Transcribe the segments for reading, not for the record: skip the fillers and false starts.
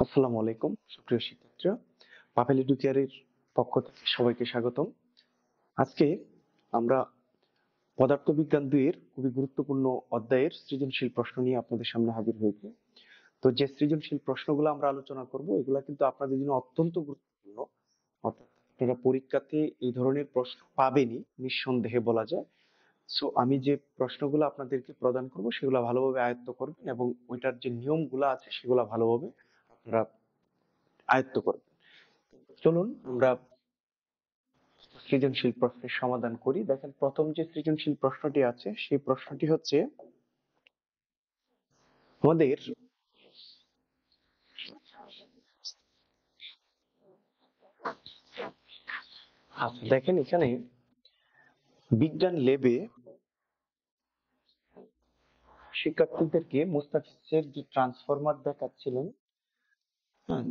আসসালামু আলাইকুম সুপ্রিয় শিক্ষার্থীরা, পাভেল এডুকেয়ারের পক্ষ থেকে সবাইকে স্বাগতম। আজকে আমরা পদার্থবিজ্ঞান ২ এর খুবই গুরুত্বপূর্ণ অধ্যায়ের সৃজনশীল প্রশ্ন নিয়ে আপনাদের সামনে হাজির হয়েছে। তো যে সৃজনশীল প্রশ্নগুলো আমরা আলোচনা করব এগুলা কিন্তু আপনাদের জন্য অত্যন্ত গুরুত্বপূর্ণ। অর্থাৎ আপনারা পরীক্ষাতে এই ধরনের প্রশ্ন পাবেনই নিঃসন্দেহে বলা যায়। সো আমি যে প্রশ্নগুলো আপনাদেরকে প্রদান করব সেগুলো ভালোভাবে আয়ত্ত করবেন এবং ওইটার যে নিয়মগুলো আছে সেগুলো ভালোভাবে আপনারা আয়ত্ত করবেন। চলুন আমরা সৃজনশীল প্রশ্নের সমাধান করি। দেখেন, প্রথম যে সৃজনশীল প্রশ্নটি আছে সেই প্রশ্নটি হচ্ছে আমাদের, দেখেন এখানে বিজ্ঞান ল্যাবে শিক্ষার্থীদেরকে মুস্তাফিজের যে ট্রান্সফরমার দেখাচ্ছিলেন,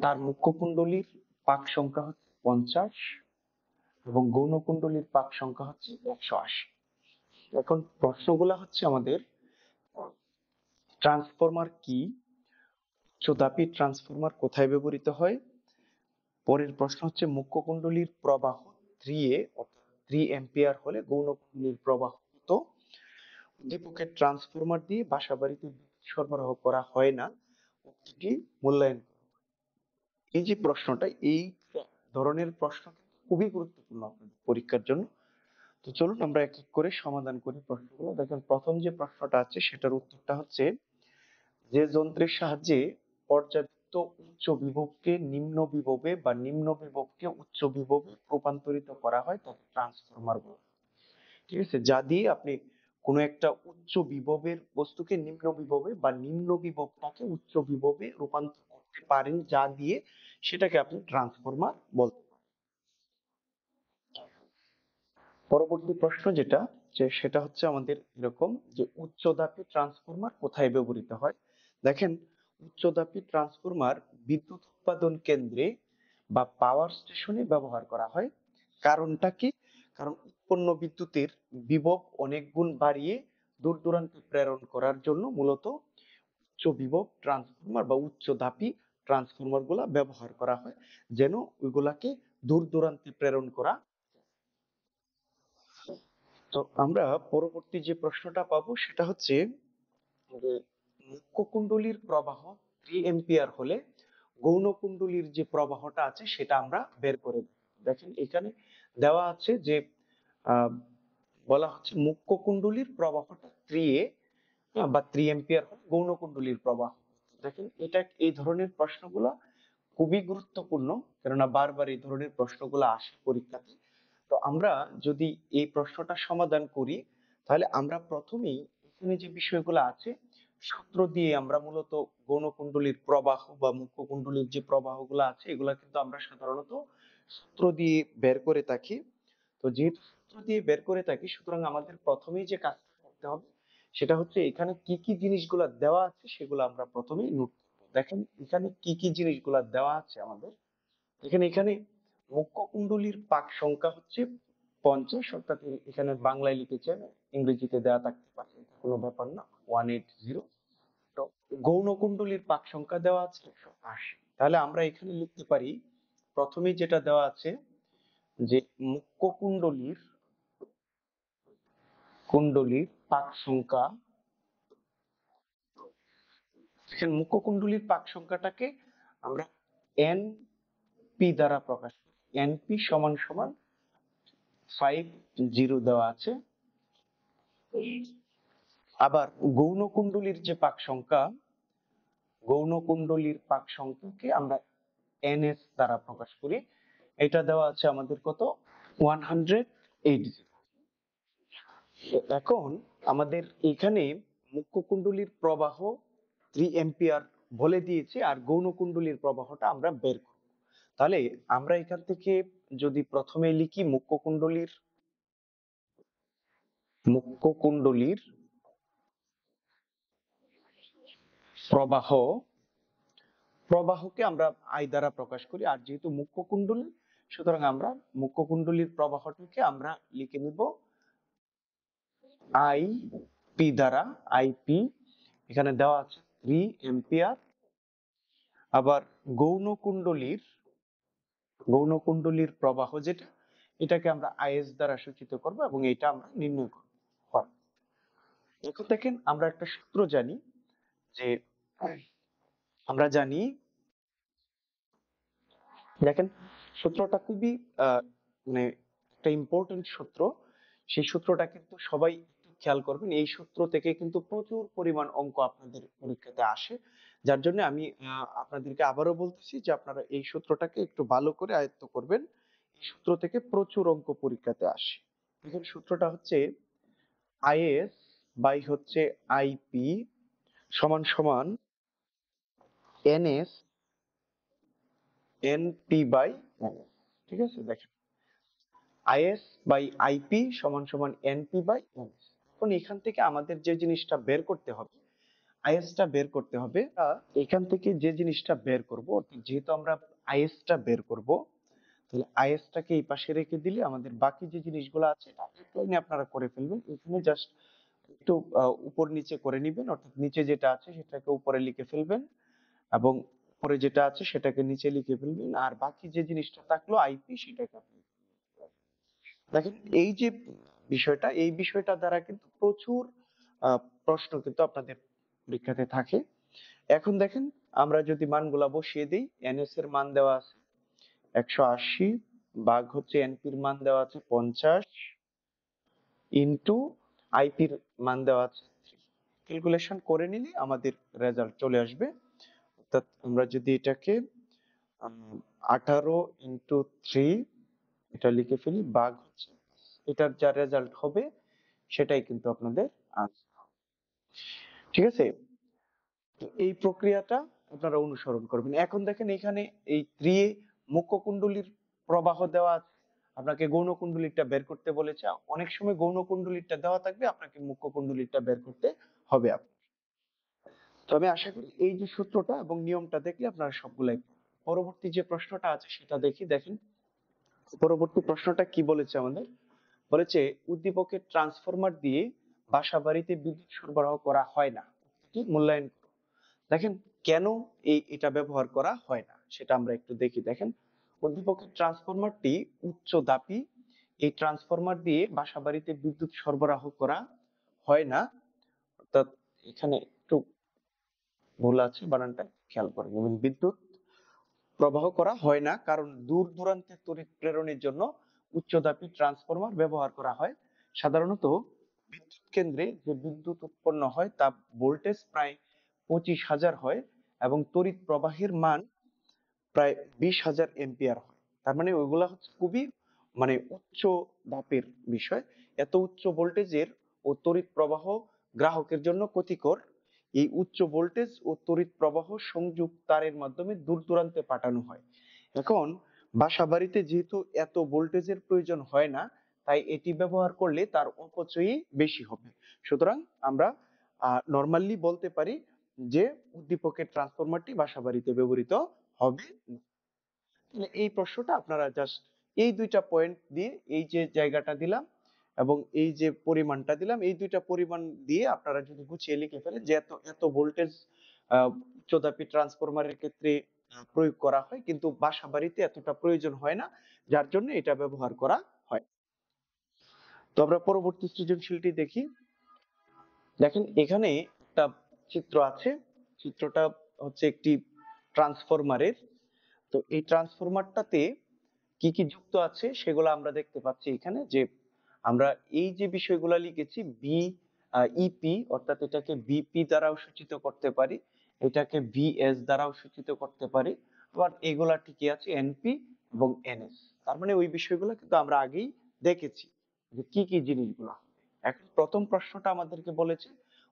তার মুখ্য কুণ্ডলীর পাক সংখ্যা হচ্ছে 50 এবং গৌণ কুণ্ডলীর পাক সংখ্যা হচ্ছে 180। এখন প্রশ্নগুলা হচ্ছে আমাদের, ট্রান্সফরমার কি, উচ্চতাপী ট্রান্সফরমার কোথায় ব্যবহৃত হয়, পরের প্রশ্ন হচ্ছে মুখ্য কুণ্ডলীর প্রবাহ 3A অর্থাৎ 3 অ্যাম্পিয়ার হলে গৌণ কুণ্ডলীর প্রবাহ কত, উদ্দীপকের ট্রান্সফরমার দিয়ে বাসাবাড়িতে বিদ্যুৎ সরবরাহ করা হয় না, উক্তিটি মূল্যায়ন করো। এই যে প্রশ্নটা, এই ধরনের প্রশ্ন কিন্তু খুবই গুরুত্বপূর্ণ আপনাদের পরীক্ষার জন্য। তো চলুন আমরা এক এক করে সমাধান করি প্রশ্নগুলো। দেখেন, প্রথম যে প্রশ্নটা আছে সেটার উত্তরটা হচ্ছে, যে যন্ত্রের সাহায্যে পর্যাপ্ত উচ্চ বিভবকে নিম্ন বিভবে বা নিম্ন বিভবকে উচ্চ বিভবে রূপান্তরিত করা হয় তাকে ট্রান্সফরমার বলে। ঠিক আছে, যা দিয়ে আপনি কোনো একটা উচ্চ বিভবের বস্তুকে নিম্ন বিভবে বা নিম্ন বিভবটাকে উচ্চ বিভবে রূপান্তর করতে পারেন, যা দিয়ে সেটাকে আপনি ট্রান্সফরমার বলতে পারেন। পরবর্তী প্রশ্ন যেটা, যে সেটা হচ্ছে আমাদের এরকম, যে উচ্চদাপী ট্রান্সফরমার কোথায় ব্যবহৃত হয়। দেখেন, উচ্চদাপী ট্রান্সফরমার বিদ্যুৎ উৎপাদন কেন্দ্রে বা পাওয়ার স্টেশনে ব্যবহার করা হয়। কারণটা কি? কারণ উৎপন্ন বিদ্যুতের বিভব অনেক গুণ বাড়িয়ে দূর দূরান্তে প্রেরণ করার জন্য মূলত উচ্চ বিভব ট্রান্সফরমার বা উচ্চদাপী ট্রান্সফরমার গুলা ব্যবহার করা হয়, যেন ওইগুলাকে দূর দূরান্তে প্রেরণ করা। তো আমরা পরবর্তী যে প্রশ্নটা পাবো সেটা হচ্ছে যে, মুখ্য কুণ্ডলীর প্রবাহ 3 এম্পিয়ার হলে গৌণ কুণ্ডলীর যে প্রবাহটা আছে সেটা আমরা বের করে দেব। দেখেন এখানে দেওয়া আছে যে, আহ, বলা হচ্ছে মুখ্য কুণ্ডলীর প্রবাহটা 3A বা 3 এম্পিয়ার হলে গৌণ কুণ্ডলীর প্রবাহ। দেখেন, এটা এই ধরনের প্রশ্নগুলো খুবই গুরুত্বপূর্ণ, কেননা বারবার এই ধরনের প্রশ্নগুলো আসে পরীক্ষাতে। তো আমরা যদি এই প্রশ্নটা সমাধান করি, তাহলে আমরা প্রথমেই এখানে যে বিষয়গুলো আছে সূত্র দিয়ে আমরা মূলত গৌণকুণ্ডলীর প্রবাহ বা মুখ্য কুণ্ডলীর যে প্রবাহগুলো আছে এগুলা কিন্তু আমরা সাধারণত সূত্র দিয়ে বের করে থাকি। তো যেহেতু সূত্র দিয়ে বের করে থাকি, সুতরাং আমাদের প্রথমেই যে কাজটা করতে হবে সেটা হচ্ছে এখানে কি কি জিনিসগুলো দেওয়া আছে সেগুলো আমরা প্রথমেই নোট করব। দেখেন এখানে কি কি জিনিসগুলো দেওয়া আছে আমাদের, এখানে মুখ্য কুণ্ডলীর পাক সংখ্যা হচ্ছে 50, অর্থাৎ এখানে বাংলায় লিখেছেন, ইংরেজিতে দেওয়া থাকতে পারে, কোনো ব্যাপার না, 180। তো গৌণ কুণ্ডলীর পাক সংখ্যা দেওয়া আছে 180। তাহলে আমরা এখানে লিখতে পারি, প্রথমেই যেটা দেওয়া আছে যে মুখ্য কুণ্ডলীর পাক সংখ্যা, এখানে মুখ্য কুণ্ডলীর পাক সংখ্যাটাকে আমরা এন পি দ্বারা প্রকাশ করি। এনপি সমান সমান 50 দেওয়া আছে। আবার গৌণ কুণ্ডলীর যে পাক সংখ্যা, গৌণ কুণ্ডলীর পাক সংখ্যাকে আমরা এনএস দ্বারা প্রকাশ করি। এটা দেওয়া আছে আমাদের কত, 180। এখন আমাদের এখানে মুখ্য কুণ্ডলীর প্রবাহ 3 এম্পিয়ার বলে দিয়েছে, আর গৌণ কুণ্ডলীর প্রবাহটা আমরা বের করব। তাহলে আমরা এখান থেকে যদি প্রথমে লিখি মুখ্য কুণ্ডলীর প্রবাহ, প্রবাহকে আমরা আই দ্বারা প্রকাশ করি, আর যেহেতু মুখ্য কুণ্ডলী সুতরাং আমরা মুখ্য কুণ্ডলীর প্রবাহটিকে আমরা লিখে নিব আই পি দ্বারা। আইপি এখানে দেওয়া আছে 3 এম্পিয়ার, আবার গৌণ কুণ্ডলীর প্রবাহ যেটা, এটাকে আমরা আইএস দ্বারা সূচিত করব এবং এটা আমরা নির্ণয় করব। এখন দেখেন আমরা একটা সূত্র জানি যে, আমরা জানি, দেখেন সূত্রটা খুবই মানে একটা ইম্পর্টেন্ট সূত্র। সেই সূত্রটা কিন্তু সবাই একটু খেয়াল করবেন। এই সূত্র থেকে কিন্তু প্রচুর পরিমাণ অঙ্ক আপনাদের পরীক্ষাতে আসে। যার জন্য আমি আপনাদেরকে আবারও বলতেছি যে আপনারা এই সূত্রটাকে একটু ভালো করে আয়ত্ত করবেন। এই সূত্র থেকে প্রচুর অঙ্ক পরীক্ষাতে আসে। দেখেন সূত্রটা হচ্ছে আইএস বাই হচ্ছে আইপি সমান সমান এনএস এনপি বাই এনএস। ঠিক আছে, দেখেন আইএস বাই আইপি সমান সমান এনপি বাই এনএস। এখন এখান থেকে আমাদের যে জিনিসটা বের করতে হবে, আইএসটা বের করতে হবে। এখান থেকে যে জিনিসটা বের করব, অর্থাৎ যেহেতু আমরা আইএসটা বের করব, তাহলে আইএসটাকে এই পাশে রেখে দিলে আমাদের বাকি যে জিনিসগুলো আছে লাইনে আপনারা করে ফেলবেন। এখানে জাস্ট একটু উপর নিচে করে নিবেন, অর্থাৎ নিচে যেটা আছে সেটাকে উপরে লিখে ফেলবেন এবং উপরে যেটা আছে সেটাকে নিচে লিখে ফেলবেন, আর বাকি যে জিনিসটা থাকলো আইপি সেটাকে আপনি দেখেন। এই যে বিষয়টা, এই বিষয়টা দ্বারা কিন্তু প্রচুর প্রশ্ন কিন্তু আপনাদের পরীক্ষাতে থাকে। এখন দেখেন আমরা যদি মানগুলা বসিয়ে দিই, এনএস এর মান দেওয়া আছে 180 ভাগ হচ্ছে এনপির মান দেওয়া আছে 50 ইন্টু আইপির মান দেওয়া আছে। ক্যালকুলেশন করে নিলে আমাদের রেজাল্ট চলে আসবে। অর্থাৎ আমরা যদি এটাকে 18 ইন্টু 3 এটা লিখে ফেলি, ভাগ হচ্ছে এটার যা রেজাল্ট হবে সেটাই কিন্তু আপনাদের আনসার। ঠিক আছে, তো এই প্রক্রিয়াটা আপনারা অনুসরণ করবেন। এখন দেখেন এখানে এই 3 মুখ্য কুণ্ডলীর প্রবাহ দেওয়া আছে, আপনাকে গৌণ কুণ্ডলীরটা বের করতে বলেছে। অনেক সময় গৌণ কুণ্ডলীরটা দেওয়া থাকবে, আপনাকে মুখ্য কুণ্ডলীরটা বের করতে হবে আপনার। তো আমি আশা করি এই যে সূত্রটা এবং নিয়মটা দেখলে আপনারা সবগুলাই। পরবর্তী যে প্রশ্নটা আছে সেটা দেখি। দেখেন পরবর্তী প্রশ্নটা কি বলেছে আমাদের, বলেছে উদ্দীপকের ট্রান্সফরমার দিয়ে বাসা বাড়িতে বিদ্যুৎ সরবরাহ করা হয় না, কি মূল্যায়ন করো। দেখেন কেন এটা ব্যবহার করা হয় না সেটা আমরা একটু দেখি। দেখেন উদ্দীপকের ট্রান্সফরমারটি উচ্চ দাপি, এই ট্রান্সফরমার দিয়ে বাসা বাড়িতে বিদ্যুৎ সরবরাহ করা হয় না। অর্থাৎ এখানে একটু ভুল আছে, বানানটা খেয়াল করে নেবেন। বিদ্যুৎ প্রবাহ করা হয় না কারণ দূর দূরান্তে তড়িৎ প্রেরণের জন্য উচ্চদাপী ট্রান্সফরমার ব্যবহার করা হয়। সাধারণত বিদ্যুৎ কেন্দ্রে যে বিদ্যুৎ উৎপন্ন হয় তা ভোল্টেজ প্রায় 25,000 হয় এবং তড়িৎ প্রবাহের মান প্রায় 20,000 এম্পিয়ার হয়। তার মানে ওইগুলা হচ্ছে খুবই উচ্চ দাপের বিষয়। এত উচ্চ ভোল্টেজের ও তড়িৎ প্রবাহ গ্রাহকের জন্য ক্ষতিকর। এই উচ্চ ভোল্টেজ ও তড়িৎ প্রবাহ সংযোগ তারের মাধ্যমে দূর দূরান্তে পাঠানো হয়। এখন বাসা বাড়িতে যেহেতু এত ভোল্টেজের প্রয়োজন হয় না, তাই এটি ব্যবহার করলে তার অপচয়ই বেশি হবে। সুতরাং আমরা নরমালি বলতে পারি যে উদ্দীপকের ট্রান্সফরমারটি বাসা বাড়িতে ব্যবহৃত হবে না। তাহলে এই প্রশ্নটা আপনারা জাস্ট এই দুইটা পয়েন্ট দিয়ে, এই যে জায়গাটা দিলাম এবং এই যে পরিমাণটা দিলাম, এই দুইটা পরিমাণ দিয়ে আপনারা যদি গুছিয়ে লিখে ফেলেন যে এত এত ভোল্টেজ উচ্চদাপী ট্রান্সফরমারের ক্ষেত্রে প্রয়োগ করা হয়, কিন্তু বাসা বাড়িতে এতটা প্রয়োজন হয় না, যার জন্য এটা ব্যবহার করা হয়। তো আমরা পরবর্তী সৃজনশীলটি দেখি। দেখেন এখানে একটা চিত্র আছে, চিত্রটা হচ্ছে একটি ট্রান্সফরমারের। তো এই ট্রান্সফরমারটাতে কি কি যুক্ত আছে সেগুলো আমরা দেখতে পাচ্ছি এখানে। যে আমরা এই যে বিষয়গুলো লিখেছি বি ইপি, অর্থাৎ এটাকে বিপি দ্বারাও সূচিত করতে পারি, এটাকে ভিএস দ্বারাও সূচিত করতে পারি, আবার এগুলা ঠিকই আছে এনপি এবং এনএস। তার মানে ওই বিষয়গুলো কিন্তু আমরা আগেই দেখেছি যে কি কি জিনিসগুলো। এখন প্রথম প্রশ্নটা আমাদেরকে বলেছে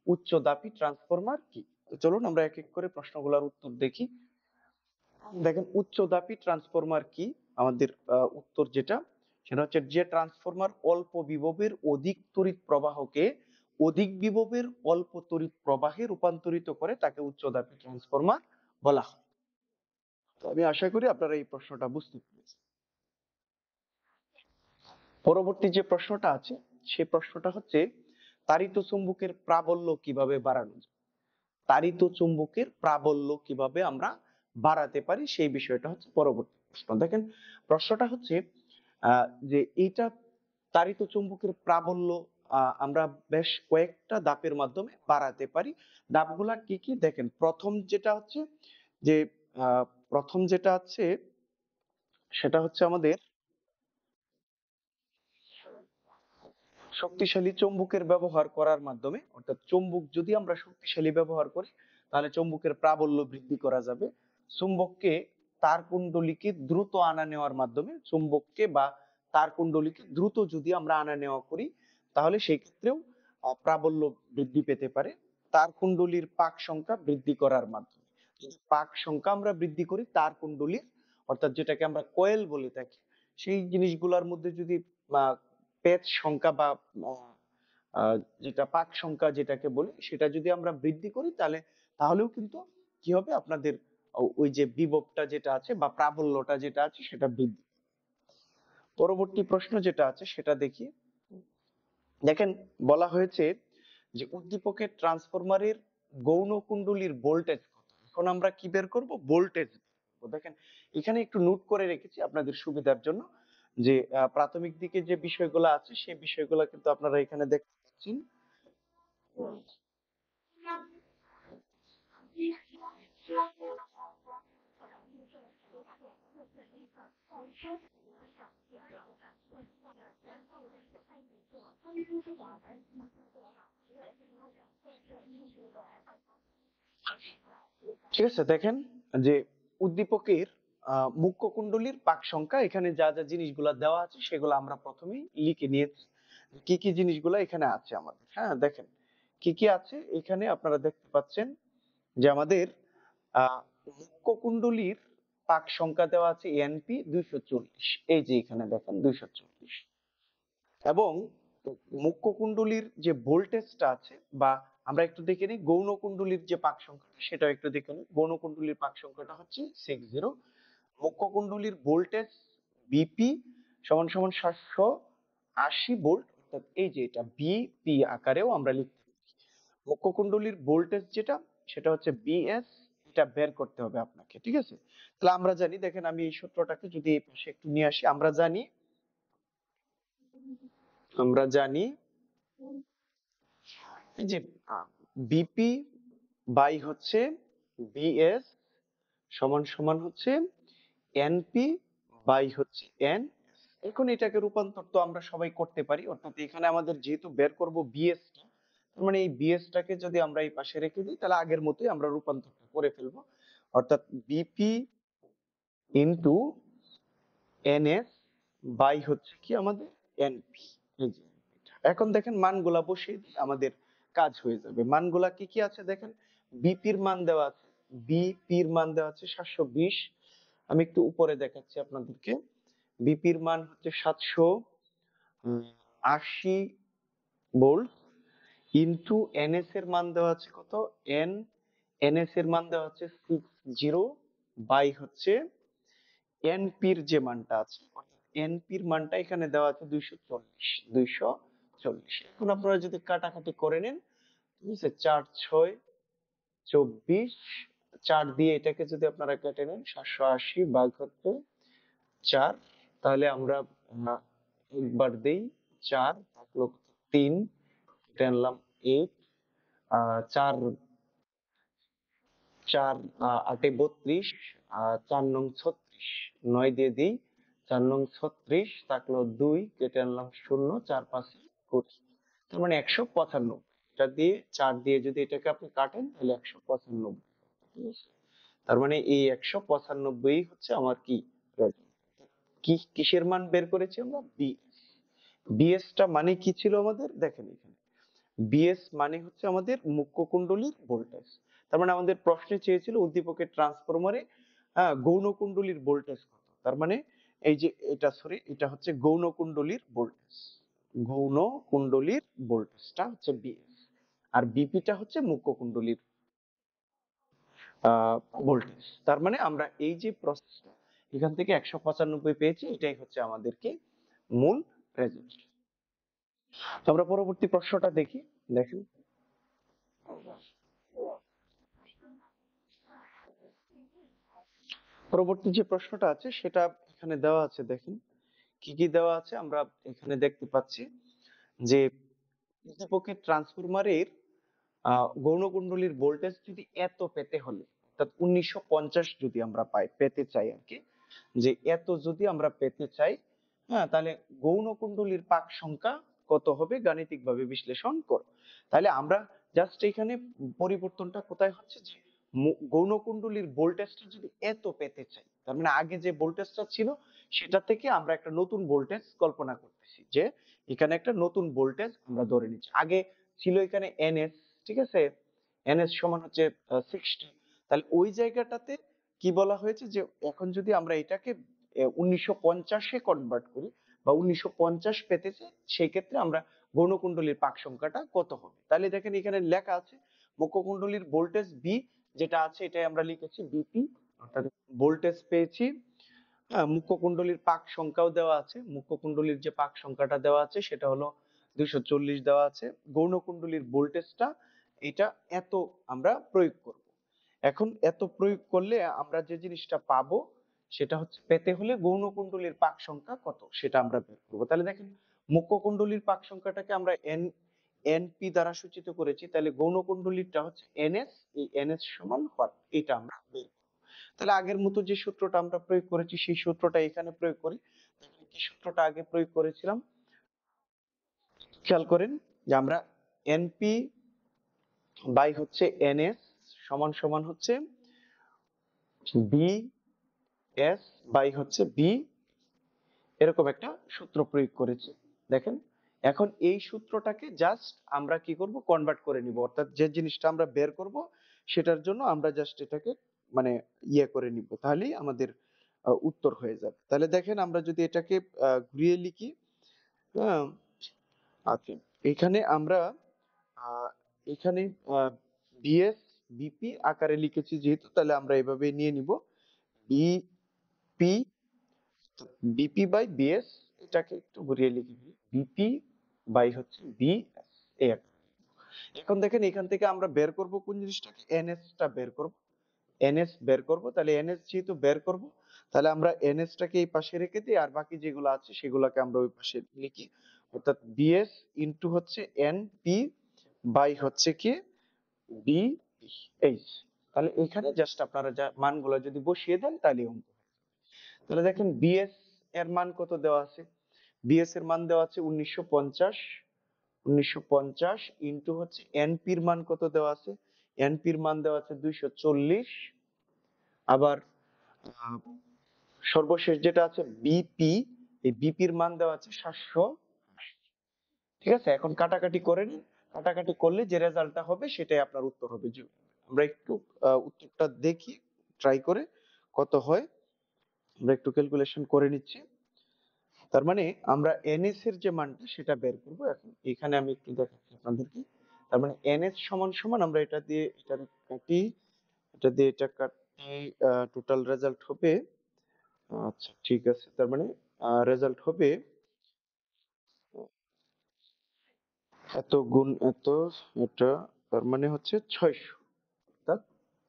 উচ্চ দাপী ট্রান্সফরমার কি। তো চলুন আমরা এক এক করে প্রশ্নগুলোর উত্তর দেখি। দেখেন উচ্চ দাপী ট্রান্সফরমার কি, আমাদের উত্তর যেটা সেটা হচ্ছে যে ট্রান্সফরমার অল্প বিভবের অধিক তড়িৎ প্রবাহকে অধিক বিভবের অল্প তড়িৎ প্রবাহে রূপান্তরিত করে তাকে উচ্চ দাপী ট্রান্সফরমার বলা হয়। তো আমি আশা করি আপনারা এই প্রশ্নটা বুঝতে পেরেছেন। পরবর্তী যে প্রশ্নটা আছে সেই প্রশ্নটা হচ্ছে তাড়িত চুম্বকের প্রাবল্য কিভাবে বাড়ানো যায়। তাড়িত চুম্বকের প্রাবল্য কিভাবে আমরা বাড়াতে পারি, সেই বিষয়টা হচ্ছে পরবর্তী প্রশ্ন। দেখেন প্রশ্নটা হচ্ছে যে এইটা তাড়িত চুম্বকের প্রাবল্য আমরা বেশ কয়েকটা ধাপের মাধ্যমে বাড়াতে পারি। ধাপগুলা কি কি দেখেন, প্রথম যেটা হচ্ছে যে প্রথম যেটা আছে সেটা হচ্ছে আমাদের শক্তিশালী চৌম্বকের ব্যবহার করার মাধ্যমে, অর্থাৎ চৌম্বক যদি আমরা শক্তিশালী ব্যবহার করি তাহলে চৌম্বকের প্রাবল্য বৃদ্ধি করা যাবে। চুম্বককে তার কুণ্ডলীকে দ্রুত আনা নেওয়ার মাধ্যমে, চুম্বককে বা তার কুণ্ডলীকে দ্রুত যদি আমরা আনা নেওয়া করি তাহলে সেই ক্ষেত্রেও প্রাবল্য বৃদ্ধি পেতে পারে। তার কুণ্ডলীর পাক সংখ্যা বৃদ্ধি করার মাধ্যমে, যদি পাক সংখ্যা আমরা বৃদ্ধি করি তার কুণ্ডলীর, অর্থাৎ যেটাকে আমরা কয়েল বলে থাকি, সেই জিনিসগুলোর মধ্যে যদি পেচ সংখ্যা বা আহ, আহ, যেটা পাক সংখ্যা যেটাকে বলি সেটা যদি আমরা বৃদ্ধি করি তাহলে তাহলেও কিন্তু কি হবে, আপনাদের ওই যে বিভবটা যেটা আছে বা প্রাবল্যটা যেটা আছে সেটা বৃদ্ধি। পরবর্তী প্রশ্ন যেটা আছে সেটা দেখি। দেখেন বলা হয়েছে যে উদ্দীপকের ট্রান্সফরমারের গৌণ কুণ্ডলীর ভোল্টেজ কত। এখন আমরা কি বের করব, ভোল্টেজ। দেখেন এখানে একটু নোট করে রেখেছি আপনাদের সুবিধার জন্য, যে প্রাথমিক দিকে যে বিষয়গুলো আছে সেই বিষয়গুলো কিন্তু আপনারা এখানে দেখতে পাচ্ছেন। ঠিক আছে, দেখেন যে উদ্দীপকের মুখ্য কুণ্ডলীর পাক সংখ্যা, এখানে যা যা জিনিসগুলা দেওয়া আছে সেগুলো আমরা প্রথমেই লিখে নিয়েছি। কি কি জিনিসগুলা এখানে আছে আমাদের, হ্যাঁ দেখেন কি কি আছে এখানে আপনারা দেখতে পাচ্ছেন যে আমাদের আহ মুখ্য কুণ্ডলীর পাক সংখ্যা দেওয়া আছে এনপি 240, এই যে এখানে দেখেন 240। এবং মুখ্য কুণ্ডলীর যে ভোল্টেজটা আছে, বা আমরা একটু দেখে নিই গৌণ কুণ্ডলীর যে পাক সংখ্যাটা সেটাও একটু দেখে নিই। গৌণ কুণ্ডলীর পাক সংখ্যাটা হচ্ছে 60। মুখ্য কুণ্ডলীর ভোল্টেজ বিপি সমান সমান 780 ভোল্ট, অর্থাৎ এই যে এটা বিপি আকারেও আমরা লিখতে পারি। মুখ্য কুণ্ডলীর ভোল্টেজ যেটা সেটা হচ্ছে বিএস, এটা বের করতে হবে আপনাকে, ঠিক আছে। তাহলে আমরা জানি, দেখেন আমি এই সূত্রটাকে যদি এই পাশে একটু নিয়ে আসি, আমরা জানি যে বিপি বাই হচ্ছে বিএস সমান সমান হচ্ছে এনপি বাই হচ্ছে এন। এখন এটাকে রূপান্তর তো আমরা সবাই করতে পারি, অর্থাৎ এখানে আমাদের যেহেতু বের করব বিএস টা, তার মানে এই বিএস টাকে যদি আমরা এই পাশে রেখে দিই তাহলে আগের মতোই আমরা রূপান্তরটা করে ফেলবো, অর্থাৎ বিপি ইন্টু এনএস বাই হচ্ছে কি আমাদের এনপি। এই যে এখন দেখেন মানগুলা বসিয়ে দিই, আমাদের কাজ হয়ে যাবে। মানগুলা কি কি আছে দেখেন, বিপির মান দেওয়া আছে, বিপির মান দেওয়া আছে 720। আমি একটু উপরে দেখাচ্ছি আপনাদেরকে। বিপির মান হচ্ছে 780 ভোল্ট, ইন্টু এনএস এর মান দেওয়া আছে কত, এন এনএস এর মান দেওয়া হচ্ছে 60 বাই হচ্ছে এনপির যে মানটা আছে, এনপির মানটা এখানে দেওয়া আছে 240। এখন আপনারা যদি কাটাকাটি করে নেন, ঠিক আছে, 4 6 24, 4 দিয়ে এটাকে যদি আপনারা কেটে নেন, 780 ভাগ হচ্ছে 4, তাহলে আমরা একবার দেই 4 থাকলো 3, কেটে আনলাম 8, 4 4 8 32, 4 নং 36, 9 দিয়ে দিই, 4 নং 36 থাকলো 2, কেটে আনলাম 0, 4 5 20, তার মানে 195। এটা দিয়ে 4 দিয়ে যদি এটাকে আপনি কাটেন তাহলে 195, ঠিক আছে। তার মানে এই 195 হচ্ছে আমার কি result। কি কিসের মান বের করেছি আমরা, বিএস। বিএস টা মানে কি ছিল আমাদের, দেখেন এখানে বিএস মানে হচ্ছে আমাদের মুখ্য কুণ্ডলীর ভোল্টেজ। তার মানে আমাদের প্রশ্নে চেয়েছিল উদ্দীপকের ট্রান্সফরমারে গৌণ কুণ্ডলীর ভোল্টেজ কত। তার মানে এই যে এটা, সরি, এটা হচ্ছে গৌণ কুণ্ডলীর ভোল্টেজ, গৌণ কুণ্ডলীর ভোল্টেজটা হচ্ছে বিএস, আর বিপিটা হচ্ছে মুখ্য কুণ্ডলীর ভোল্টেজ। তার মানে আমরা এই যে প্রসেসটা এখান থেকে 195 পেয়েছি, এটাই হচ্ছে আমাদেরকে মূল রেজাল্ট। তো আমরা পরবর্তী প্রশ্নটা দেখি। দেখেন পরবর্তী যে প্রশ্নটা আছে সেটা এখানে দেওয়া আছে, দেখেন কি কি দেওয়া আছে আমরা এখানে দেখতে পাচ্ছি যে উদ্দীপকের ট্রান্সফরমারের গৌণকুণ্ডলীর ভোল্টেজ যদি এত পেতে হলে, অর্থাৎ 1950 যদি আমরা পেতে চাই আর কি, যে এত যদি আমরা পেতে চাই, হ্যাঁ, তাহলে গৌণকুণ্ডলীর পাক সংখ্যা কত হবে গাণিতিক ভাবে বিশ্লেষণ করো। তাহলে আমরা জাস্ট এখানে পরিবর্তনটা কোথায় হচ্ছে যে গৌণকুণ্ডলীর ভোল্টেজটা যদি এত পেতে চাই, তার মানে আগে যে ভোল্টেজটা ছিল সেটা থেকে আমরা একটা নতুন ভোল্টেজ কল্পনা করতেছি, যে এখানে একটা নতুন ভোল্টেজ আমরা ধরে নিচ্ছি। আগে ছিল এখানে এনএস, ঠিক আছে, এনএস সমান হচ্ছে 60। তাহলে ওই জায়গাটাতে কি বলা হয়েছে যে এখন যদি আমরা এটাকে 1950-এ কনভার্ট করি বা 1950 পেতে চাই, সেই ক্ষেত্রে আমরা গৌণকুণ্ডলীর পাক সংখ্যাটা কত হবে। তাহলে দেখেন এখানে লেখা আছে মুখ্যকুণ্ডলীর ভোল্টেজ বি যেটা আছে এটাই আমরা লিখেছি বিপি, অর্থাৎ ভোল্টেজ পেয়েছি। মুখ্যকুণ্ডলীর পাক সংখ্যাও দেওয়া আছে, মুখ্যকুণ্ডলীর যে পাক সংখ্যাটা দেওয়া আছে সেটা হলো 240 দেওয়া আছে। গৌণকুণ্ডলীর ভোল্টেজটা এটা এত আমরা প্রয়োগ করব। এখন এত প্রয়োগ করলে আমরা যে জিনিসটা পাবো সেটা হচ্ছে, পেতে হলে গৌণকুণ্ডলীর পাক সংখ্যা কত সেটা আমরা বের করবো। তাহলে দেখেন মুখ্যকুণ্ডলীর পাক সংখ্যাটাকে আমরা এনপি দ্বারা সূচিত করেছি, তাহলে গৌণকুণ্ডলীরটা হচ্ছে এনএস, এই এনএস সমান হোয়াট, এটা আমরা বের করবো। তাহলে আগের মতো যে সূত্রটা আমরা প্রয়োগ করেছি সেই সূত্রটা এখানে প্রয়োগ করি। দেখেন কি সূত্রটা আগে প্রয়োগ করেছিলাম, খেয়াল করেন যে আমরা এনপি বাই হচ্ছে এনএস সমান সমান হচ্ছে বি এস বাই হচ্ছে বি, এরকম একটা সূত্র প্রয়োগ করেছি। দেখেন এখন এই সূত্রটাকে জাস্ট আমরা কি করব, কনভার্ট করে নিব, অর্থাৎ যে জিনিসটা আমরা বের করব সেটার জন্য আমরা জাস্ট এটাকে মানে করে নিব, তাহলেই আমাদের উত্তর হয়ে যাবে। তাহলে দেখেন আমরা যদি এটাকে ঘুরিয়ে লিখি, হ্যাঁ, আচ্ছা, এখানে আমরা আহ, এখানে বিএস বিপি আকারে লিখেছি যেহেতু, তাহলে আমরা এভাবে নিয়ে নিব বিপি, বিপি বাই বিএস, এটাকে একটু ঘুরিয়ে লিখি বিপি বাই হচ্ছে বিএস। এখন দেখেন এখান থেকে আমরা বের করব কোন জিনিসটাকে, এনএস টা বের করব, এনএস বের করব। তাহলে এনএস যেহেতু বের করব, তাহলে আমরা এনএস টাকে এই পাশে রেখে দিই, আর বাকি যেগুলো আছে সেগুলোকে আমরা ওই পাশে লিখি, অর্থাৎ বিএস ইনটু হচ্ছে এনপি বাই হচ্ছে কি বিএইচ। তাহলে এখানে জাস্ট আপনারা যা মানগুলো যদি বসিয়ে দেন তাহলে অঙ্ক। তাহলে দেখেন বিএস এর মান কত দেওয়া আছে, বিএস এর মান দেওয়া আছে 1950, 1950 ইনটু হচ্ছে এনপির মান কত দেওয়া আছে, এনপির মান দেওয়া আছে 240, আবার আহ, সর্বশেষ যেটা আছে বিপি, এই বিপির মান দেওয়া আছে 700। ঠিক আছে, এখন কাটাকাটি করে নিন, কাটাকাটি করলে যে রেজাল্টটা হবে সেটাই আপনার উত্তর হবে। আমরা একটু উত্তরটা দেখি ট্রাই করে কত হয়, আমরা একটু ক্যালকুলেশন করে নিচ্ছি। তার মানে আমরা এনএস এর যে মানটা সেটা বের করব। এখন এখানে আমি একটু দেখাচ্ছি আপনাদেরকে। তার মানে এনএস সমান সমান আমরা এটা দিয়ে এটা কাটি, এটা দিয়ে এটা কাটি, টোটাল রেজাল্ট হবে, আচ্ছা ঠিক আছে, তার মানে রেজাল্ট হবে এত গুণ এত, এটা তার মানে হচ্ছে 600, অর্থাৎ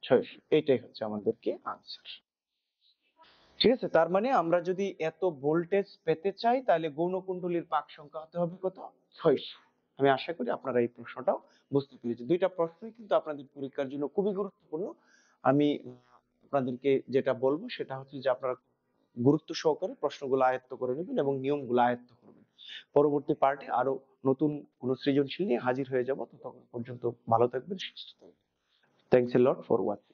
600, এইটাই হচ্ছে আমাদের কি আনসার। ঠিক আছে, তার মানে আমরা যদি এত ভোল্টেজ পেতে চাই তাহলে গৌণকুণ্ডলীর পাক সংখ্যা হতে হবে কত, 600। আমি আশা করি আপনারা এই প্রশ্নটাও বুঝতে পেরেছেন। দুইটা প্রশ্নই কিন্তু আপনাদের পরীক্ষার জন্য খুবই গুরুত্বপূর্ণ। আমি আপনাদেরকে যেটা বলবো সেটা হচ্ছে যে আপনারা গুরুত্ব সহকারে প্রশ্নগুলো আয়ত্ত করে নেবেন এবং নিয়মগুলো আয়ত্ত করবেন। পরবর্তী পার্টে আরো নতুন কোন সৃজনশীল নিয়ে হাজির হয়ে যাব। ততক্ষণ পর্যন্ত ভালো থাকবেন, সুস্থ থাকবেন। Thanks a lot for watching.